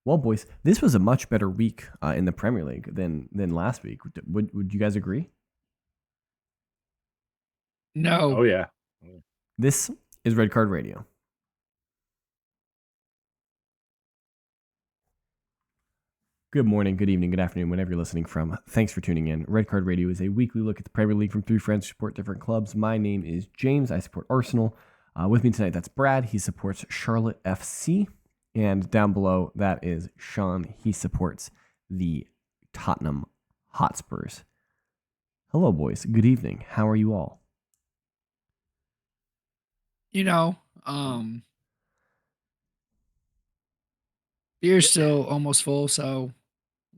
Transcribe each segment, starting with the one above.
Well, boys, this was a much better week in the Premier League than last week. Would you guys agree? No. Oh yeah. This is Red Card Radio. Good morning, good evening, good afternoon, whenever you're listening from. Thanks for tuning in. Red Card Radio is a weekly look at the Premier League from three friends who support different clubs. My name is James. I support Arsenal. With me tonight, that's Brad. He supports Charlotte FC. And down below, that is Sean. He supports the Tottenham Hotspurs. Hello, boys. Good evening. How are you all? Beer's still almost full, so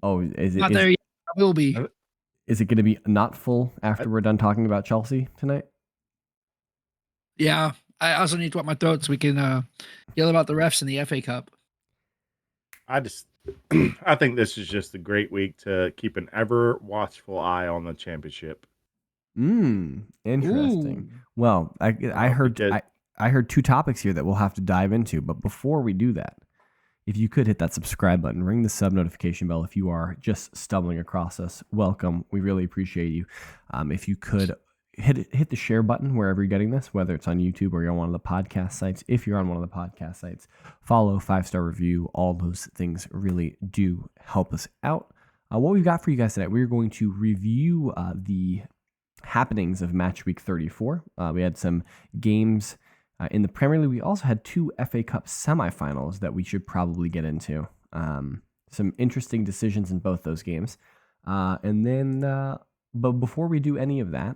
Oh, is not there yet. I will be. Is it going to be not full after we're done talking about Chelsea tonight? Yeah. I also need to wet my throat so we can yell about the refs in the FA Cup. I think this is just a great week to keep an ever watchful eye on the championship. Interesting. Ooh. Well, I heard two topics here that we'll have to dive into, but before we do that, if you could hit that subscribe button, ring the sub notification bell if you are just stumbling across us. Welcome. We really appreciate you. If you could hit the share button wherever you're getting this, whether it's on YouTube or you're on one of the podcast sites. If you're on one of the podcast sites, follow, 5-star review. All those things really do help us out. What we've got for you guys tonight, we're going to review the happenings of match week 34. We had some games in the Premier League. We also had two FA Cup semifinals that we should probably get into. Some interesting decisions in both those games. But before we do any of that,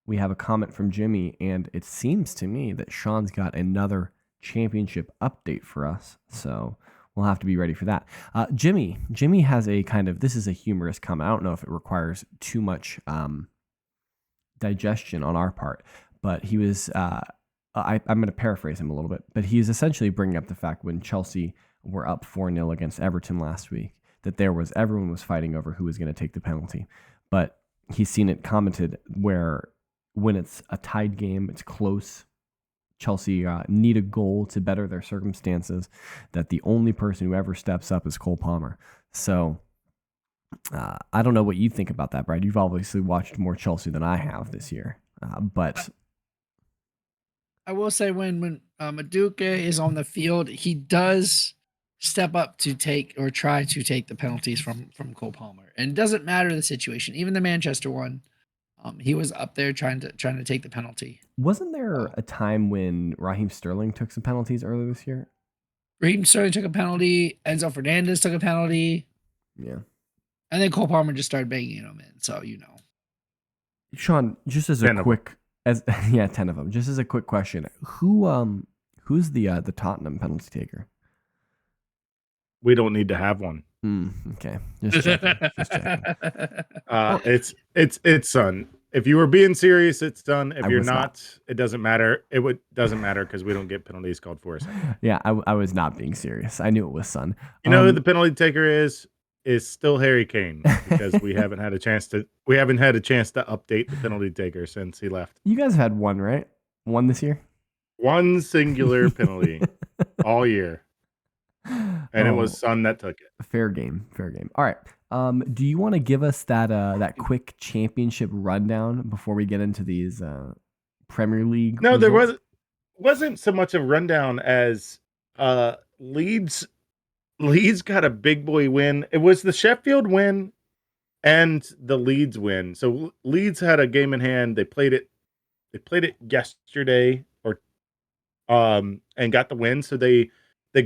we have a comment from Jimmy, and it seems to me that Sean's got another championship update for us. So we'll have to be ready for that. Jimmy has a this is a humorous comment. I don't know if it requires too much digestion on our part, but he was, I'm going to paraphrase him a little bit, but he's essentially bringing up the fact when Chelsea were up 4-0 against Everton last week, that everyone was fighting over who was going to take the penalty. But he's seen it commented where when it's a tied game, it's close, Chelsea need a goal to better their circumstances, that the only person who ever steps up is Cole Palmer. So I don't know what you think about that, Brad. You've obviously watched more Chelsea than I have this year. But I will say when Maduka is on the field, he does step up to take or try to take the penalties from Cole Palmer. And it doesn't matter the situation. Even the Manchester one, he was up there trying to take the penalty. Wasn't there a time when Raheem Sterling took some penalties earlier this year? Raheem Sterling took a penalty. Enzo Fernandez took a penalty. Yeah. And then Cole Palmer just started banging them in. So, Sean, just as 10 of them. Just as a quick question, who's the Tottenham penalty taker? We don't need to have one. Okay, just checking. It's Son. If you were being serious, it's Son. If you're not, it doesn't matter. Doesn't matter because we don't get penalties called for us. Yeah, I was not being serious. I knew it was Son. You know who the penalty taker is still Harry Kane, because we haven't had a chance to update the penalty taker since he left. You guys had one, right? One this year? One singular penalty all year. And it was Son that took it. Fair game. All right. Do you want to give us that quick championship rundown before we get into these Premier League? No, results? there wasn't so much a rundown as Leeds got a big boy win. It was the Sheffield win and the Leeds win. So Leeds had a game in hand. They played it yesterday and got the win. So they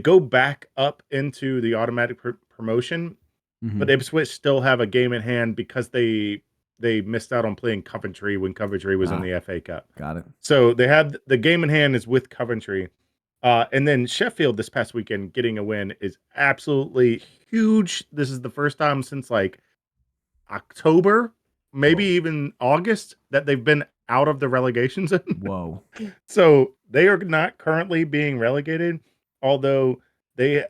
go back up into the automatic promotion, but Ipswich still have a game in hand because they missed out on playing Coventry when Coventry was in the FA Cup. Got it. So they have the game in hand is with Coventry. And then Sheffield this past weekend getting a win is absolutely huge. This is the first time since like October, maybe even August, that they've been out of the relegation zone. Whoa. So they are not currently being relegated, although they're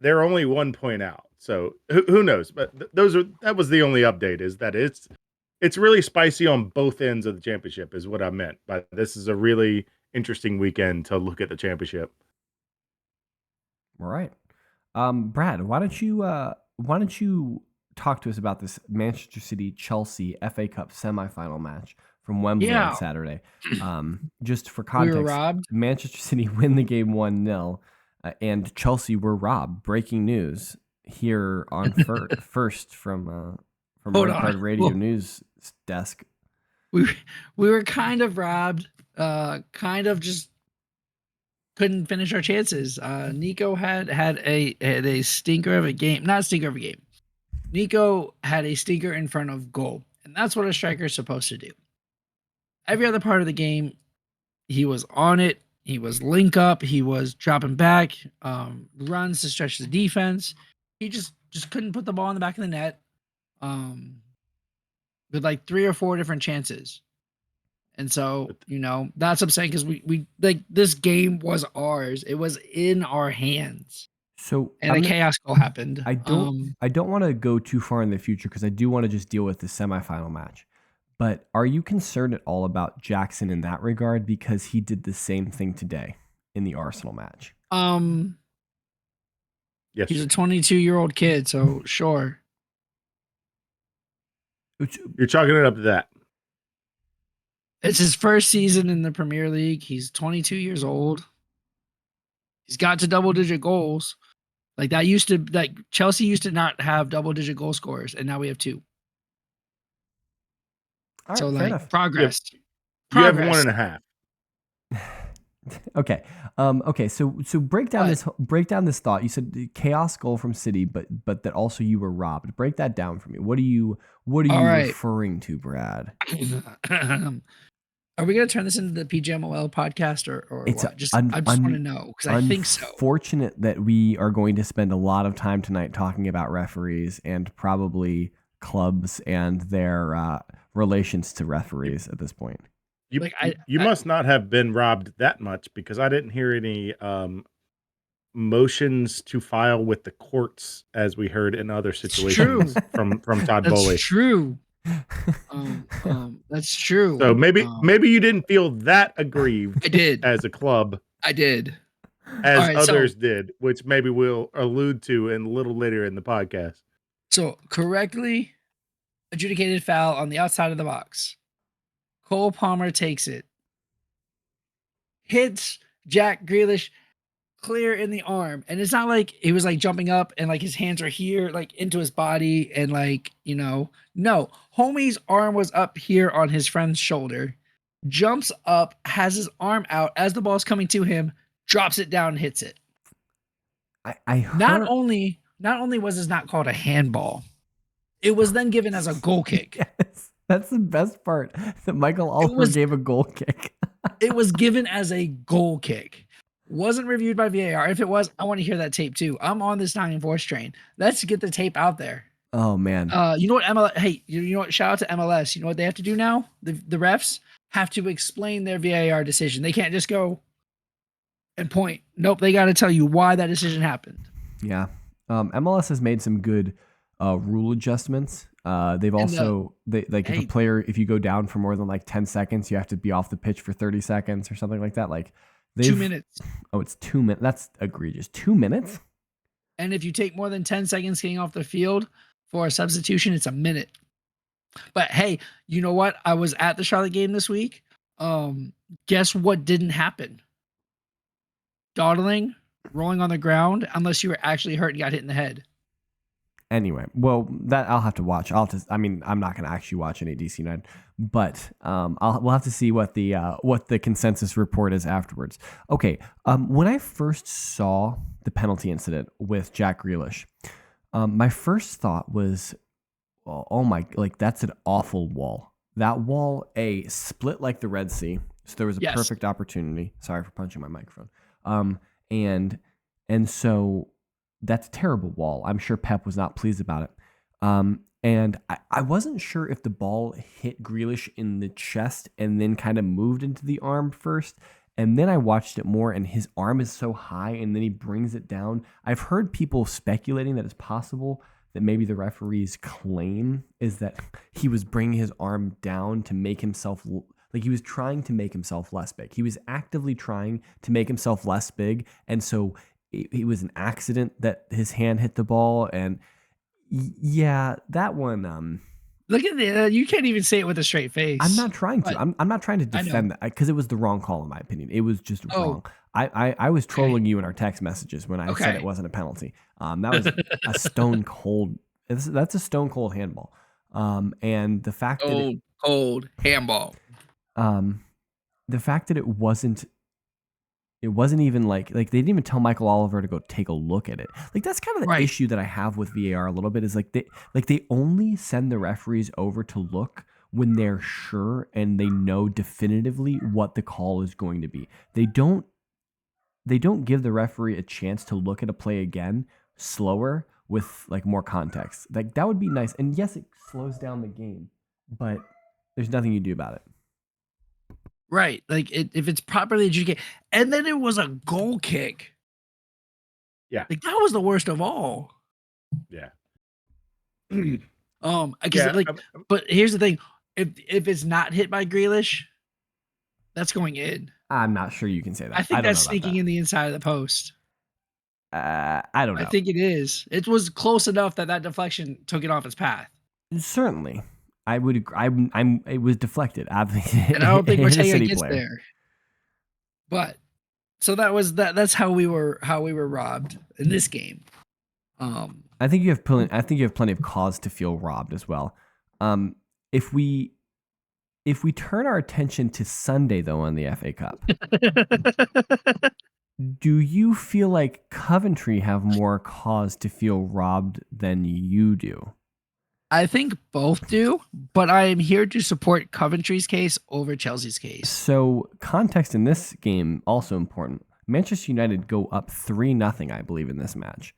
only 1 point out. So who knows? But that was the only update, is that it's really spicy on both ends of the championship is what I meant. But this is a really interesting weekend to look at the championship. All right. Brad, why don't you talk to us about this Manchester City Chelsea FA Cup semifinal match from Wembley on Yeah, Saturday? Just for we were context, robbed. Manchester City win the game 1-0, and Chelsea were robbed. Breaking news here on first from Hold Red on. Card Radio News desk. we we were kind of robbed. Kind of just couldn't finish our chances. Nico had a stinker of a game. Not a stinker of a game. Nico had a stinker in front of goal, and that's what a striker is supposed to do. Every other part of the game, he was on it. He was link up. He was dropping back, runs to stretch the defense. He just couldn't put the ball in the back of the net. With like 3 or 4 different chances. And so, that's upsetting because we like this game was ours. It was in our hands. So And a chaos goal happened. I don't want to go too far in the future because I do want to just deal with the semifinal match. But are you concerned at all about Jackson in that regard because he did the same thing today in the Arsenal match? Yes. He's a 22-year-old kid, so sure. You're chalking it up to that. It's his first season in the Premier League. He's 22 years old. He's got to double-digit goals. Like Chelsea used to not have double-digit goal scorers, and now we have 2. All right, So fair enough. progress. You have 1.5. Okay. Okay. So break down this thought. You said the chaos goal from City, but that also you were robbed. Break that down for me. What are you referring to, Brad? Are we gonna turn this into the PGMOL podcast or It's what? I just want to know because I think so. Unfortunate that we are going to spend a lot of time tonight talking about referees and probably clubs and their relations to referees at this point. You must not have been robbed that much because I didn't hear any motions to file with the courts as we heard in other situations from Todd Bowley. That's true. That's true. So maybe you didn't feel that aggrieved. I did as a club. I did as others did, which maybe we'll allude to a little later in the podcast. So correctly adjudicated foul on the outside of the box. Cole Palmer takes it. Hits Jack Grealish clear in the arm. And it's not like he was like jumping up and like his hands are here, like into his body. And like, no, homie's arm was up here on his friend's shoulder, jumps up, has his arm out as the ball's coming to him, drops it down and hits it. I heard... Not only was this not called a handball, it was then given as a goal kick. Yes. That's the best part, that Michael Oliver gave a goal kick. It was given as a goal kick. Wasn't reviewed by VAR. If it was, I want to hear that tape too. I'm on this Nottingham Forest train. Let's get the tape out there. Oh, man. You know what, MLS? Hey, you know what? Shout out to MLS. You know what they have to do now? The refs have to explain their VAR decision. They can't just go and point. Nope, they got to tell you why that decision happened. Yeah. MLS has made some good rule adjustments. They've also if a player, if you go down for more than like 10 seconds, you have to be off the pitch for 30 seconds or something like that. Like 2 minutes. Oh, it's 2 minutes. That's egregious. 2 minutes. And if you take more than 10 seconds getting off the field for a substitution, it's a minute. But hey, you know what? I was at the Charlotte game this week. Guess what didn't happen? Dawdling, rolling on the ground, unless you were actually hurt and got hit in the head. Anyway, well, that I'll have to watch. I'm not going to actually watch any DC United, but we'll have to see what the consensus report is afterwards. Okay, when I first saw the penalty incident with Jack Grealish, my first thought was, oh my, like that's an awful wall. That wall, split like the Red Sea, so there was a perfect opportunity. Sorry for punching my microphone. And so. That's a terrible wall. I'm sure Pep was not pleased about it. And I wasn't sure if the ball hit Grealish in the chest and then kind of moved into the arm first. And then I watched it more and his arm is so high and then he brings it down. I've heard people speculating that it's possible that maybe the referee's claim is that he was bringing his arm down to make himself, like he was trying to make himself less big. He was actively trying to make himself less big. And so it was an accident that his hand hit the ball, and yeah, that one. Look at the you can't even say it with a straight face. I'm not trying to. I'm not trying to defend that because it was the wrong call in my opinion. It was just wrong. I was trolling you in our text messages when I said it wasn't a penalty. That was a stone cold. That's a stone cold handball. And the fact that cold handball. The fact that it wasn't even like they didn't even tell Michael Oliver to go take a look at it. Like that's kind of the issue that I have with VAR a little bit is like they only send the referees over to look when they're sure and they know definitively what the call is going to be. They don't give the referee a chance to look at a play again slower with like more context. Like that would be nice. And yes, it slows down the game, but there's nothing you do about it. Right. Like if it's properly adjudicated. And then it was a goal kick. Yeah. Like that was the worst of all. Yeah. But here's the thing. If it's not hit by Grealish, that's going in. I'm not sure you can say that. I think that's sneaking in the inside of the post. I don't know. I think it is. It was close enough that deflection took it off its path. Certainly. I would agree. It was deflected, obviously. And I don't think Ortega gets there. But so that's how we were robbed in this game. I think you have plenty of cause to feel robbed as well. If we turn our attention to Sunday though on the FA Cup, do you feel like Coventry have more cause to feel robbed than you do? I think both do, but I am here to support Coventry's case over Chelsea's case. So context in this game also important. Manchester United go up 3-0, I believe, in this match.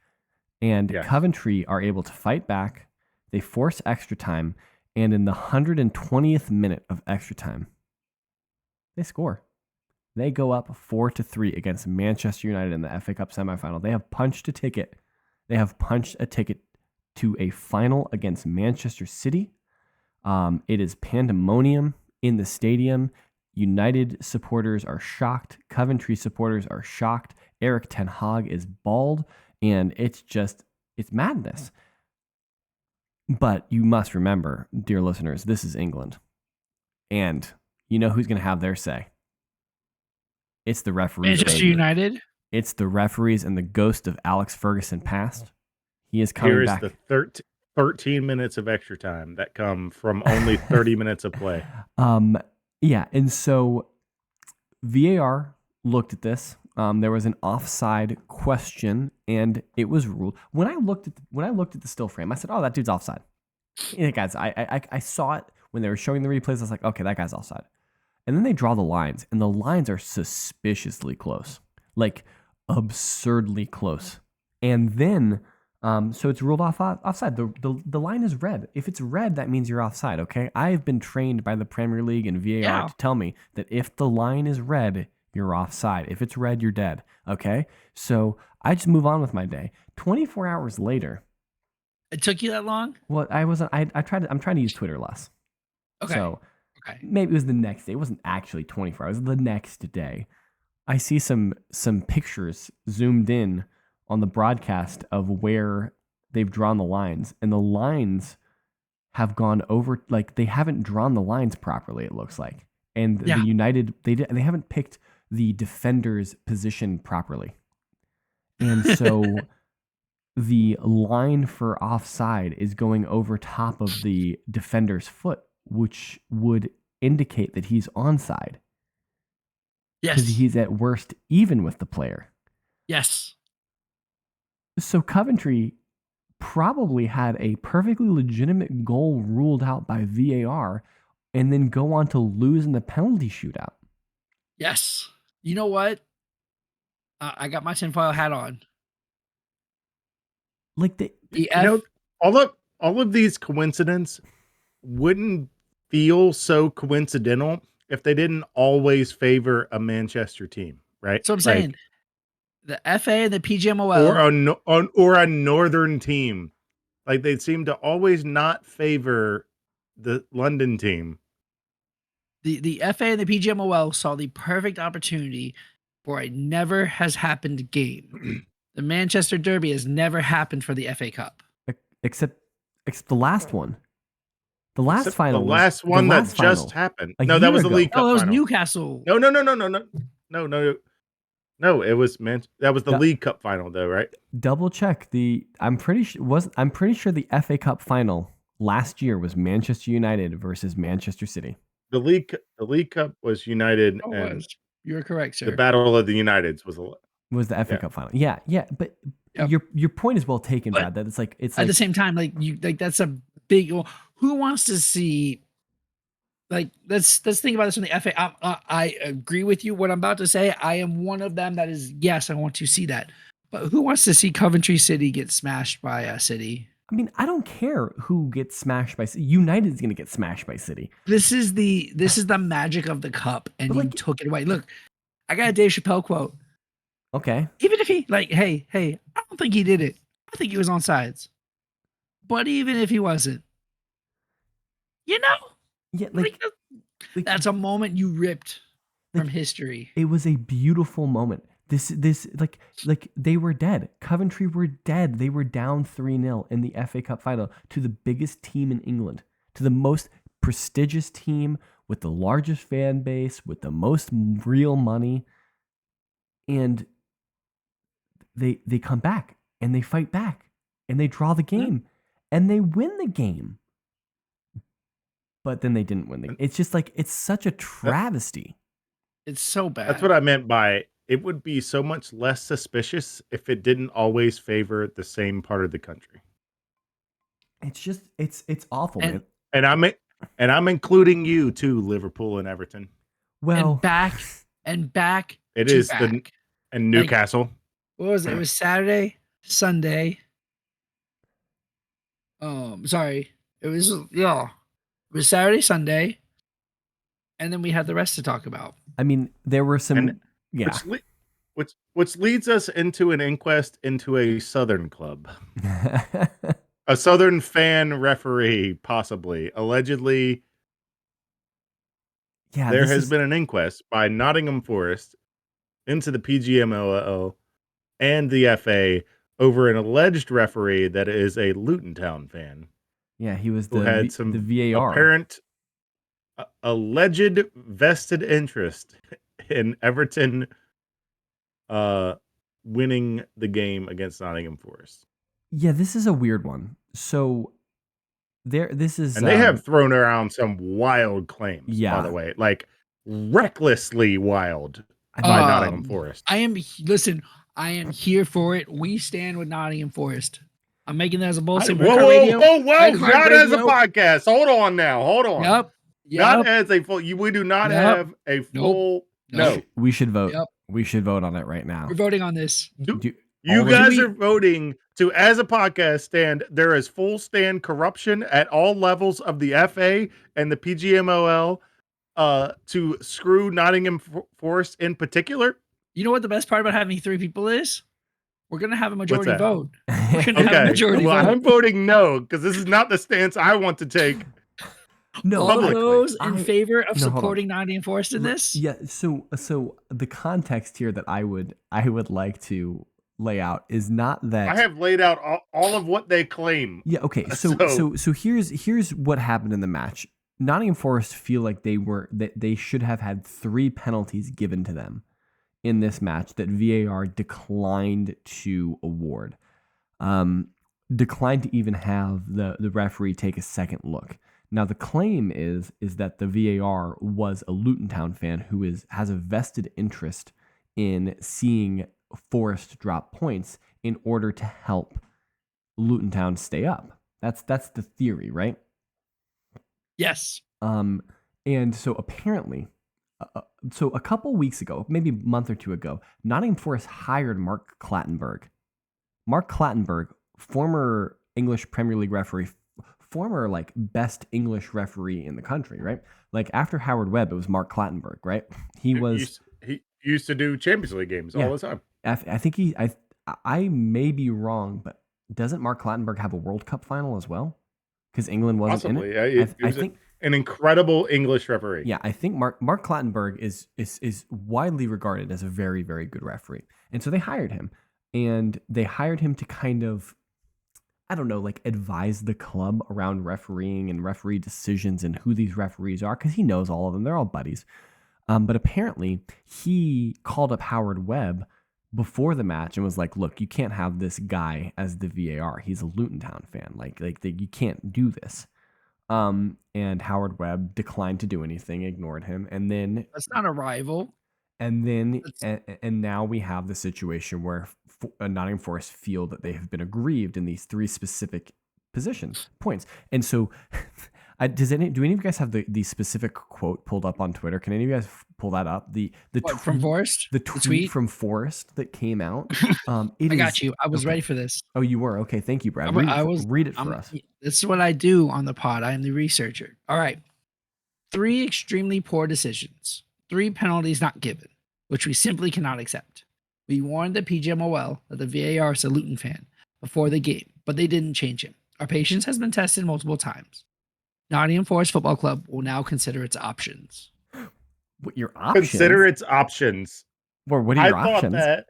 And Coventry are able to fight back. They force extra time. And in the 120th minute of extra time, they score. They go up 4-3 against Manchester United in the FA Cup semifinal. They have punched a ticket. To a final against Manchester City. It is pandemonium in the stadium. United supporters are shocked. Coventry supporters are shocked. Erik ten Hag is bald, and it's madness. But you must remember, dear listeners, this is England. And you know who's going to have their say? It's the referees. Manchester United? It's the referees and the ghost of Alex Ferguson past. He is coming back. Here is the 13 minutes of extra time that come from only 30 minutes of play. Yeah, and so VAR looked at this. There was an offside question, and it was ruled. When I looked at the still frame, I said, "Oh, that dude's offside." Yeah, guys, I saw it when they were showing the replays. I was like, "Okay, that guy's offside." And then they draw the lines, and the lines are suspiciously close, like absurdly close. And then, so it's ruled offside. The line is red. If it's red, that means you're offside. Okay, I've been trained by the Premier League and VAR to tell me that if the line is red, you're offside. If it's red, you're dead. Okay, so I just move on with my day. 24 hours later. It took you that long? Well, I'm trying to use Twitter less. Okay. So maybe it was the next day. It wasn't actually 24 hours. The next day, I see some pictures zoomed in on the broadcast of where they've drawn the lines, and the lines have gone over. Like they haven't drawn the lines properly. It looks like, and the United they haven't picked the defender's position properly, and so. The line for offside is going over top of the defender's foot, which would indicate that he's onside. Yes. Because he's at worst even with the player. Yes. So Coventry probably had a perfectly legitimate goal ruled out by VAR and then go on to lose in the penalty shootout. Yes. You know what? I got my tinfoil hat on. Like all of these coincidences wouldn't feel so coincidental if they didn't always favor a Manchester team, right? So I'm saying the FA and the PGMOL or a northern team, like they seem to always not favor the London team. The FA and the PGMOL saw the perfect opportunity for a never has happened game. The Manchester Derby has never happened for the FA Cup. Except the last one. The last Except final. The last one that just happened. No, that was the League Cup Oh, it was final. Newcastle. No. It was that was the League Cup final, though, right? Double check I'm pretty sure the FA Cup final last year was Manchester United versus Manchester City. The League Cup was United, and you're correct, sir. The Battle of the Uniteds was the FA Cup final. Yeah, but your point is well taken, Brad. That it's at the same time, that's a big. Who wants to see? Let's think about this from the FA. I agree with you. What I'm about to say, I am one of them that is yes, I want to see that. But who wants to see Coventry City get smashed by a City? I mean, I don't care who gets smashed by City. United is going to get smashed by City. This is the magic of the cup, and you took it away. Look, I got a Dave Chappelle quote. Okay. Even if he hey, I don't think he did it. I think he was on sides. But even if he wasn't, yeah, that's a moment you ripped from history. It was a beautiful moment. This they were dead. Coventry were dead. They were down 3-0 in the FA Cup final to the biggest team in England, to the most prestigious team with the largest fan base, with the most real money. And they come back and they fight back and they draw the game and they win the game. But then they didn't win the game. It's just it's such a travesty. It's so bad. That's what I meant by it would be so much less suspicious if it didn't always favor the same part of the country. It's just it's awful, man. And I'm including you too, Liverpool and Everton. Well, and back. It is back. And Newcastle. What was it? It was Saturday, Sunday. Sorry. It was It was Saturday, Sunday, and then we had the rest to talk about. I mean, there were some, which leads us into an inquest into a Southern club, a Southern fan referee, possibly, allegedly. Yeah, there has been an inquest by Nottingham Forest into the PGMOL and the FA over an alleged referee that is a Luton Town fan. Yeah, he was who had some the VAR apparent alleged vested interest in Everton winning the game against Nottingham Forest. Yeah, this is a weird one. So this is and they have thrown around some wild claims, by the way, recklessly wild by Nottingham Forest. I am here for it. We stand with Nottingham Forest. I'm making that as a bold statement. Whoa! Not as a podcast. Hold on. Yep. Not as a full. We do not have a full. No. We should vote. Yep. We should vote on it right now. We're voting on this. You guys are voting to, as a podcast, stand. There is full stand corruption at all levels of the FA and the PGMOL to screw Nottingham Forest in particular. You know what the best part about having 3 people is? We're going to have a majority vote. We're going to have a majority vote. I'm voting no, because this is not the stance I want to take. No, all of those in favor of supporting Nottingham Forest in this? Yeah, so the context here that I would like to lay out is not that I have laid out all of what they claim. Yeah, okay. So here's what happened in the match. Nottingham Forest feel like they should have had 3 penalties given to them in this match that VAR declined to award. Declined to even have the referee take a second look. Now the claim is that the VAR was a Luton Town fan who has a vested interest in seeing Forest drop points in order to help Luton Town stay up. That's the theory, right? Yes. And so apparently, so a couple weeks ago, maybe a month or 2 ago, Nottingham Forest hired Mark Clattenburg. Mark Clattenburg, former English Premier League referee, former best English referee in the country, right? After Howard Webb, it was Mark Clattenburg, right? He used to do Champions League games all the time. I think I may be wrong, but doesn't Mark Clattenburg have a World Cup final as well? Because England wasn't in it. I think an incredible English referee. Yeah, I think Mark Clattenburg is widely regarded as a very, very good referee. And so they hired him. and they hired him to kind of, I don't know, like advise the club around refereeing and referee decisions and who these referees are, because he knows all of them. They're all buddies. But apparently, he called up Howard Webb before the match and was like, "Look, you can't have this guy as the VAR. He's a Luton Town fan. You can't do this." And Howard Webb declined to do anything, ignored him, and then That's not a rival. and now we have the situation where Nottingham Forest feel that they have been aggrieved in these three specific points. And so, do any of you guys have the specific quote pulled up on Twitter? Can any of you guys pull that up? From Forest? The tweet from Forest that came out. I got you. I was ready for this. Oh, you were? Okay, thank you, Brad. Read it for us. This is what I do on the pod. I am the researcher. All right. 3 extremely poor decisions. 3 penalties not given, which we simply cannot accept. We warned the PGMOL that the VAR is a Luton fan before the game, but they didn't change him. Our patience has been tested multiple times. Nottingham Forest Football Club will now consider its options. What your options? Consider its options. Or what are your options? Thought that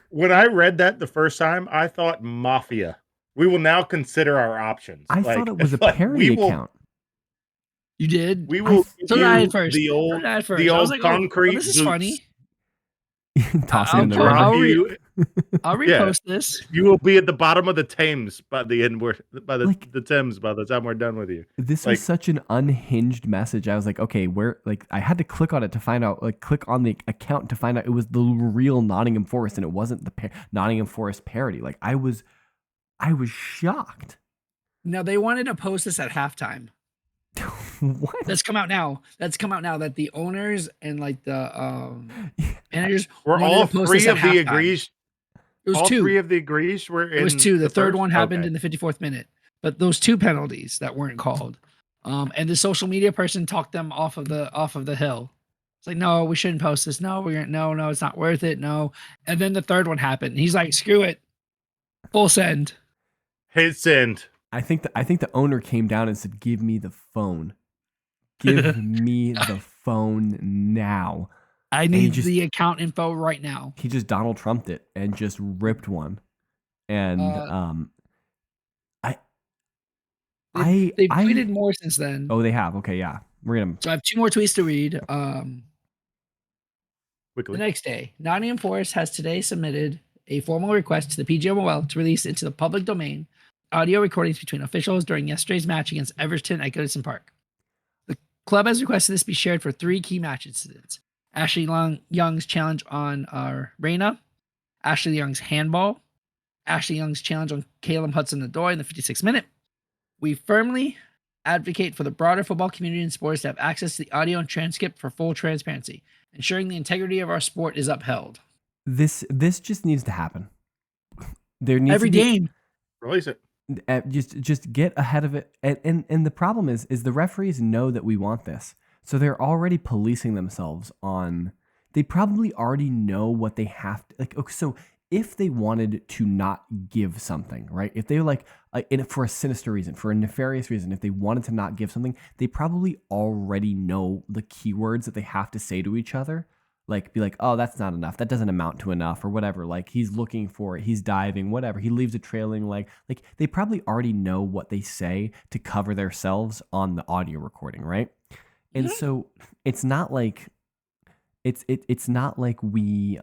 when I read that the first time, I thought mafia. We will now consider our options. I thought it was a parody account. You did? We will so I at first. The old like, concrete. This is funny. Toss it in the river. I'll repost this. You will be at the bottom of the Thames by the end. The Thames by the time we're done with you. This was such an unhinged message. I was like, okay, where? Like, I had to click on it to find out. Like, click on the account to find out it was the real Nottingham Forest, and it wasn't the Nottingham Forest parody. Like, I was shocked. Now they wanted to post this at halftime. What? That's come out now. That the owners and like the managers were all 3 of the agrees. It was all 2. 3 of the agrees were in. It was 2. The third first? one happened in the 54th minute. But those 2 penalties that weren't called. And the social media person talked them off of the hill. It's like, no, we shouldn't post this. No, no, it's not worth it. No. And then the third one happened. He's like, screw it. Full send. Hit send. I think the owner came down and said, "Give me the phone. Give me the phone now. I need the account info right now." He just Donald Trumped it and just ripped one. And they've tweeted more since then. Oh, they have. Okay, yeah. Read them. So I have 2 more tweets to read. Quickly. The next day, Nottingham Forest has today submitted a formal request to the PGMOL to release into the public domain audio recordings between officials during yesterday's match against Everton at Goodison Park. The club has requested this be shared for 3 key match incidents: Ashley Young's challenge on Reina, Ashley Young's handball, Ashley Young's challenge on Caleb Hudson-Odoi in the 56th minute. We firmly advocate for the broader football community and sports to have access to the audio and transcript for full transparency, ensuring the integrity of our sport is upheld. This just needs to happen. There needs every game. Release it. Just get ahead of it. And the problem is the referees know that we want this. So they're already policing themselves on, they probably already know what they have to, like, okay, so if they wanted to not give something, right? If they were like, for a sinister reason, for a nefarious reason, if they wanted to not give something, they probably already know the keywords that they have to say to each other. Like, be like, oh, that's not enough. That doesn't amount to enough, or whatever. Like, he's looking for it. He's diving, whatever. He leaves a trailing leg. Like, they probably already know what they say to cover themselves on the audio recording, right? And so it's not like it's not like we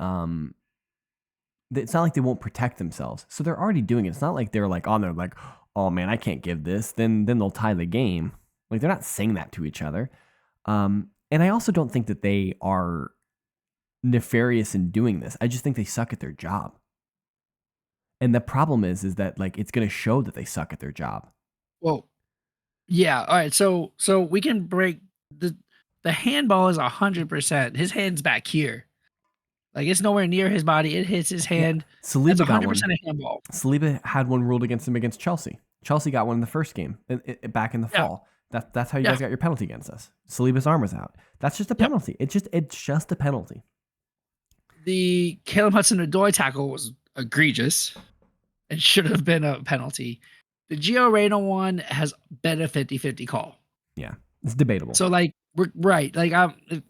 it's not like they won't protect themselves. So they're already doing it. It's not like they're like, oh, they're like, oh man, I can't give this. Then they'll tie the game. Like, they're not saying that to each other. And I also don't think that they are nefarious in doing this. I just think they suck at their job. And the problem is that, like, it's going to show that they suck at their job. Well, yeah. All right. So we can break the handball is 100%. His hand's back here. Like, it's nowhere near his body. It hits his hand. Yeah. Saliba got 100% a handball. Saliba had one ruled against him against Chelsea. Chelsea got one in the first game back in the fall. That's how you guys got your penalty against us. Saliba's arm was out. That's just a penalty. It's just a penalty. The Caleb Hudson-Odoi tackle was egregious. It should have been a penalty. The Gio Reyna one has been a 50-50 call. Yeah, it's debatable. So, like, we're right. Like,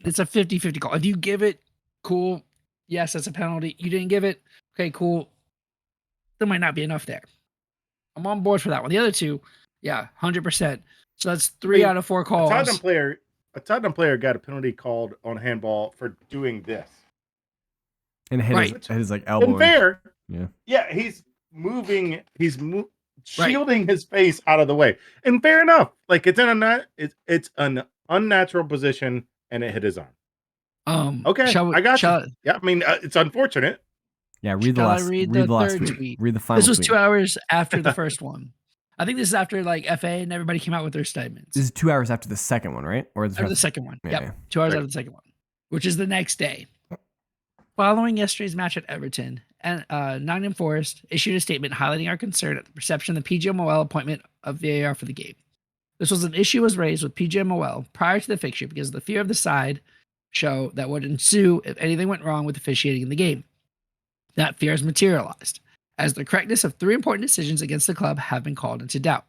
it's a 50-50 call. If you give it, cool. Yes, that's a penalty. You didn't give it. Okay, cool. there might not be enough there. I'm on board for that one. The other two, yeah, 100%. So that's 3 out of 4 calls. A Tottenham player got a penalty called on handball for doing this. And hit his like elbow. Unfair. Yeah, he's moving. Shielding his face out of the way. And fair enough. Like it's an unnatural position, and it hit his arm. Okay, I got you. Yeah, I mean it's unfortunate. Yeah, read the last tweet. Read the final. This was 2 hours after the first one. I think this is after like FA and everybody came out with their statements. This is 2 hours after the second one, right? Or after the second one. Yeah. 2 hours after the second one, which is the next day. Following yesterday's match at Everton, and Nottingham Forest issued a statement highlighting our concern at the perception of the PGMOL appointment of VAR for the game. This was an issue was raised with PGMOL prior to the fixture because of the fear of the side show that would ensue if anything went wrong with officiating in the game. That fear has materialized, as the correctness of 3 important decisions against the club have been called into doubt.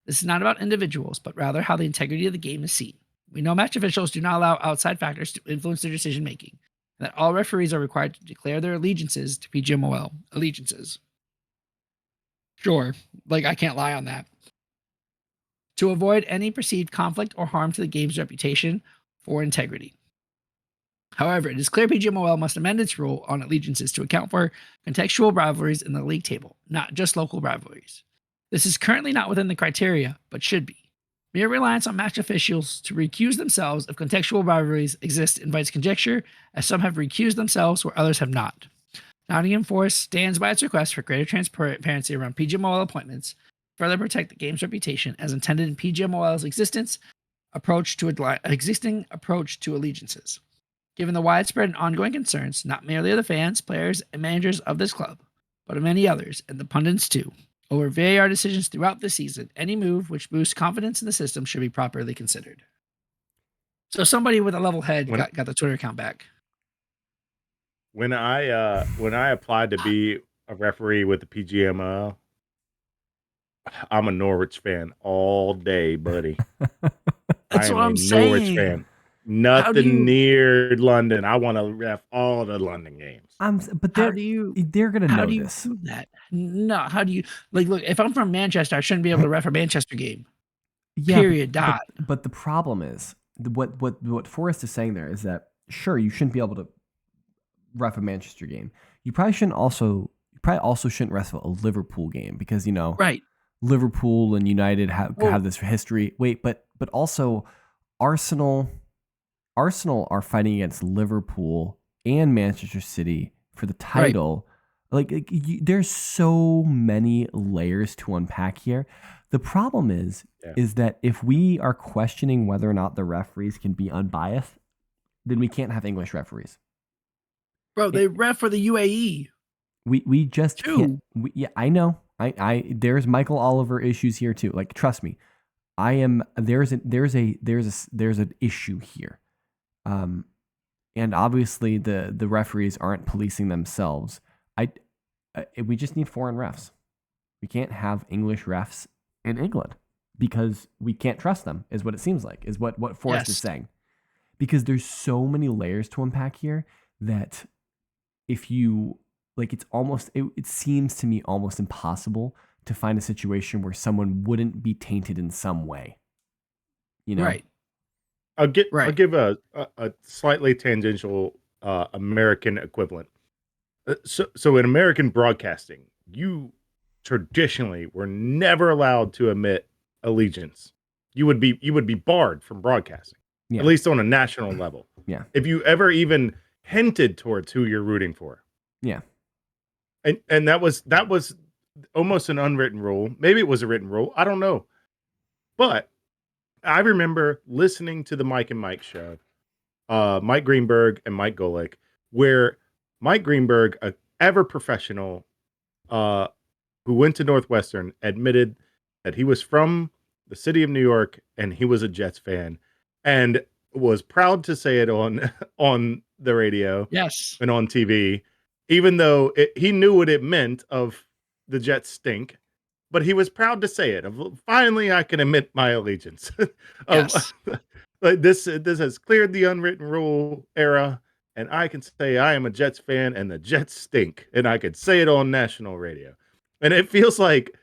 This is not about individuals, but rather how the integrity of the game is seen. We know match officials do not allow outside factors to influence their decision-making, and that all referees are required to declare their allegiances to PGMOL. Allegiances. Sure, like I can't lie on that. To avoid any perceived conflict or harm to the game's reputation for integrity. However, it is clear PGMOL must amend its rule on allegiances to account for contextual rivalries in the league table, not just local rivalries. This is currently not within the criteria, but should be. Mere reliance on match officials to recuse themselves if contextual rivalries exist invites conjecture, as some have recused themselves where others have not. Nottingham Forest stands by its request for greater transparency around PGMOL appointments, further protect the game's reputation as intended in PGMOL's existing approach to allegiances. Given the widespread and ongoing concerns, not merely of the fans, players, and managers of this club, but of many others, and the pundits too, over VAR decisions throughout the season, any move which boosts confidence in the system should be properly considered. So somebody with a level head got the Twitter account back. When I applied to be a referee with the PGMOL, I'm a Norwich fan all day, buddy. That's what I'm saying. Norwich fan. Nothing near London. I want to ref all the London games. But they're gonna know this. Do that? No, how do you look? If I'm from Manchester, I shouldn't be able to ref a Manchester game. Yeah, period. But the problem is what Forrest is saying there is that sure you shouldn't be able to ref a Manchester game. You probably also shouldn't ref a Liverpool game because right. Liverpool and United have this history. Wait, but also Arsenal are fighting against Liverpool and Manchester City for the title. Right. There's so many layers to unpack here. The problem is that if we are questioning whether or not the referees can be unbiased, then we can't have English referees. Bro, they ref for the UAE. We just can't. I know. There's Michael Oliver issues here too. Like, trust me, there's an issue here. And obviously the referees aren't policing themselves. We just need foreign refs. We can't have English refs in England because we can't trust them, is what it seems like, is what Forrest is saying. Because there's so many layers to unpack here that if you it seems to me almost impossible to find a situation where someone wouldn't be tainted in some way. Right. I'll give a slightly tangential American equivalent. So in American broadcasting, you traditionally were never allowed to admit allegiance. You would be barred from broadcasting, at least on a national level. Yeah. If you ever even hinted towards who you're rooting for. Yeah. And that was almost an unwritten rule. Maybe it was a written rule. I don't know. But I remember listening to the Mike and Mike show, Mike Greenberg and Mike Golick, where Mike Greenberg, an ever professional who went to Northwestern, admitted that he was from the city of New York and he was a Jets fan and was proud to say it on the radio and on TV, even though he knew what it meant of the Jets stink. But he was proud to say it. Finally, I can admit my allegiance. This has cleared the unwritten rule era, and I can say I am a Jets fan, and the Jets stink, and I could say it on national radio. And it feels like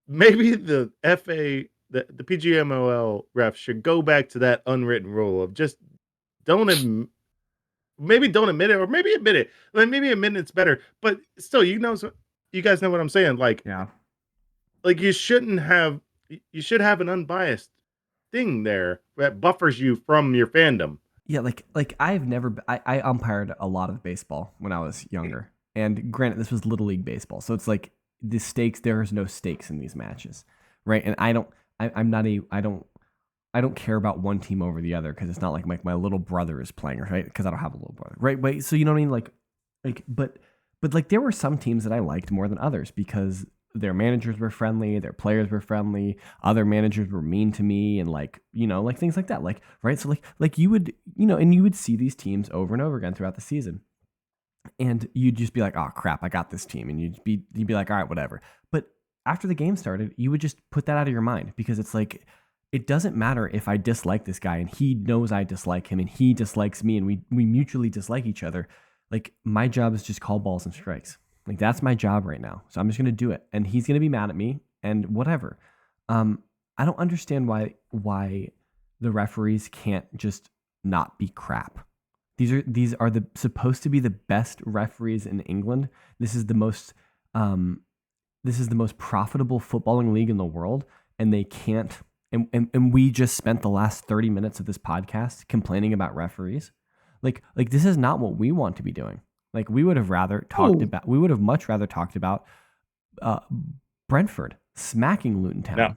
maybe the FA, the PGMOL refs should go back to that unwritten rule of just don't maybe don't admit it, or maybe admit it. Like maybe admit it's better, but still, you guys know what I'm saying. Like, Yeah. like you should have an unbiased thing there that buffers you from your fandom. Yeah, like I've never I umpired a lot of baseball when I was younger. And granted, this was Little League baseball. So it's like the stakes, there is no stakes in these matches. Right. And I'm not I don't care about one team over the other because it's not like my little brother is playing, right? Because I don't have a little brother. Right. Wait, so you know what I mean? But like there were some teams that I liked more than others because their managers were friendly, their players were friendly, other managers were mean to me, and like, like things like that. Like, right. So like you would, and you would see these teams over and over again throughout the season. And you'd just be like, oh crap, I got this team. And you'd be like, all right, whatever. But after the game started, you would just put that out of your mind because it's like, it doesn't matter if I dislike this guy and he knows I dislike him and he dislikes me and we mutually dislike each other. Like my job is just call balls and strikes. Like that's my job right now. So I'm just going to do it. And he's going to be mad at me and whatever. I don't understand why the referees can't just not be crap. These are supposed to be the best referees in England. This is the most profitable footballing league in the world, and they can't. And we just spent the last 30 minutes of this podcast complaining about referees. Like this is not what we want to be doing. Like we would have much rather talked about Brentford smacking Luton Town. No.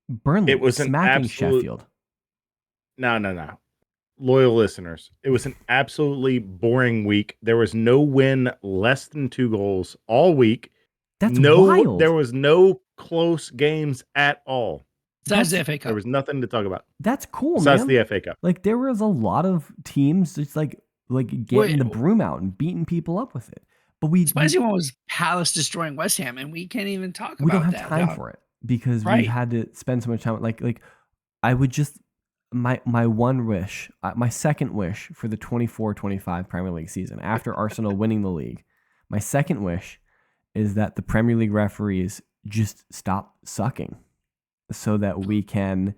Burnley smacking Sheffield. No. Loyal listeners, it was an absolutely boring week. There was no win less than 2 goals all week. That's wild. There was no close games at all. Besides the FA Cup. There was nothing to talk about. That's cool, Besides man. the FA Cup. Like there was a lot of teams just like getting the broom out and beating people up with it. But spicy one was Palace destroying West Ham, and we can't even talk about that. We don't have time for it because we had to spend so much time. Like I would just my one wish, my second wish for the 24-25 Premier League season after Arsenal winning the league, my second wish is that the Premier League referees just stop sucking. So that we can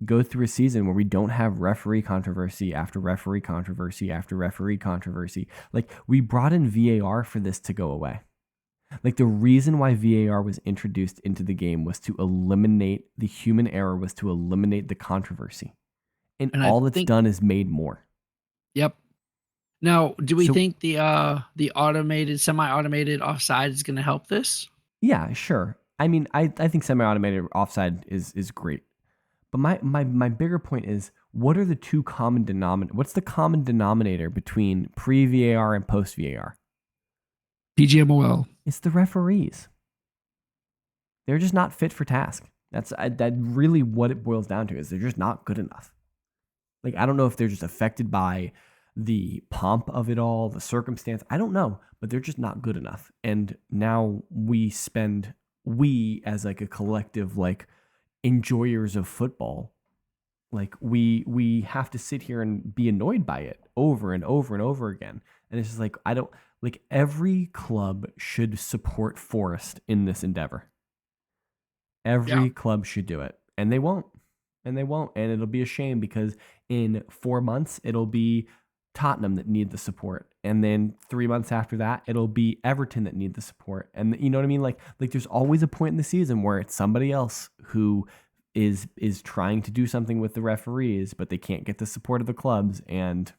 go through a season where we don't have referee controversy after referee controversy after referee controversy. Like we brought in VAR for this to go away. Like the reason why VAR was introduced into the game was to eliminate the human error, was to eliminate the controversy. And all it's done is made more. Yep. Now, do we think the automated, semi-automated offside is going to help this? Yeah, sure. I mean, I think semi-automated offside is great. But my bigger point is, what are the two common denominator? What's the common denominator between pre-VAR and post-VAR? PGMOL. It's the referees. They're just not fit for task. That's really what it boils down to, is they're just not good enough. Like, I don't know if they're just affected by the pomp of it all, the circumstance. I don't know, but they're just not good enough. And now we as like a collective, like enjoyers of football, like we have to sit here and be annoyed by it over and over and over again. And it's just like, every club should support Forest in this endeavor. Every club should do it, and they won't. And it'll be a shame because in 4 months it'll be Tottenham that need the support, and then 3 months after that it'll be Everton that need the support. And you know what I mean? Like there's always a point in the season where it's somebody else who is trying to do something with the referees, but they can't get the support of the clubs. And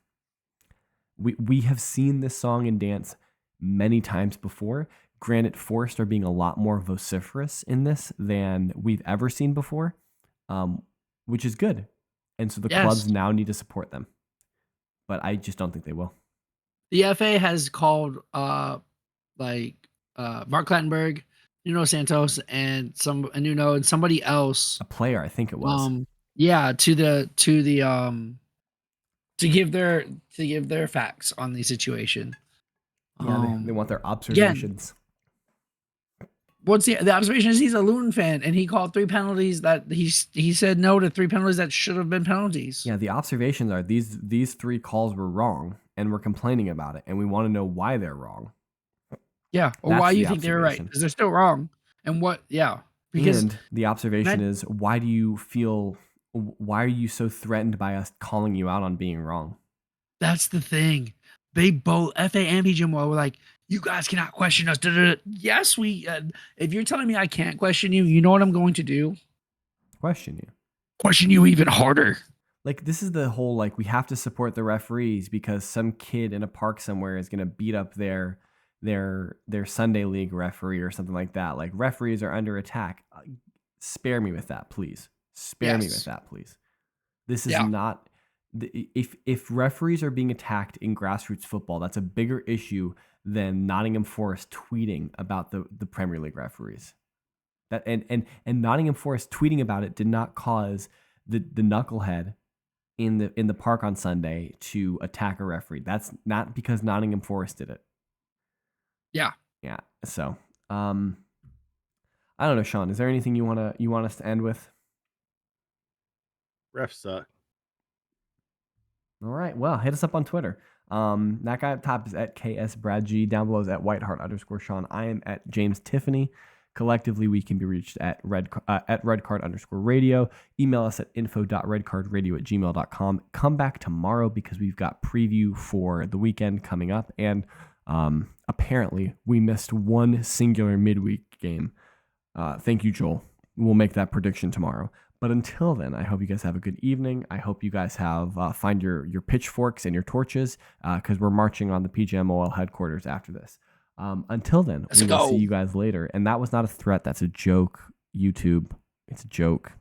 we have seen this song and dance many times before. Granted, Forest are being a lot more vociferous in this than we've ever seen before, which is good. And so the clubs now need to support them. But I just don't think they will. The FA has called Mark Clattenburg, Nuno Santos, and somebody else, a player, I think it was. To give their facts on the situation. Yeah, they want their observations. What's the observation is he's a Luton fan, and he called 3 penalties that he said no to 3 penalties that should have been penalties. Yeah, the observations are these 3 calls were wrong, and we're complaining about it, and we want to know why they're wrong. Yeah, or That's why the you think they're right, observation. because they're still wrong. And what because And the observation is, why are you so threatened by us calling you out on being wrong? that's the thing. They both FA and PGMOL were like, "You guys cannot question us." Yes, we. If you're telling me I can't question you, you know what I'm going to do? Question you. Question you even harder. Like, this is the whole, like, we have to support the referees because some kid in a park somewhere is going to beat up their Sunday league referee or something like that. Like, referees are under attack. Spare me with that, please. Spare me with Yes. that, please. This is Yeah. not if referees are being attacked in grassroots football, that's a bigger issue than Nottingham Forest tweeting about the Premier League referees. That and Nottingham Forest tweeting about it did not cause the knucklehead in the park on Sunday to attack a referee. That's not because Nottingham Forest did it. Yeah. Yeah. So, I don't know, Sean. Is there anything you want us to end with? Refs suck. All right. Well, hit us up on Twitter. That guy up top is at KSBradG. Down below is at Whiteheart_Sean. I am at James Tiffany. Collectively, we can be reached at redcard_radio. Email us at info.redcardradio@gmail.com. Come back tomorrow because we've got preview for the weekend coming up. And apparently, we missed one singular midweek game. Thank you, Joel. We'll make that prediction tomorrow. But until then, I hope you guys have a good evening. I hope you guys find your pitchforks and your torches because we're marching on the PGMOL headquarters after this. Until then, we will see you guys later. And that was not a threat. That's a joke, YouTube. It's a joke.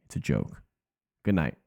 It's a joke. Good night.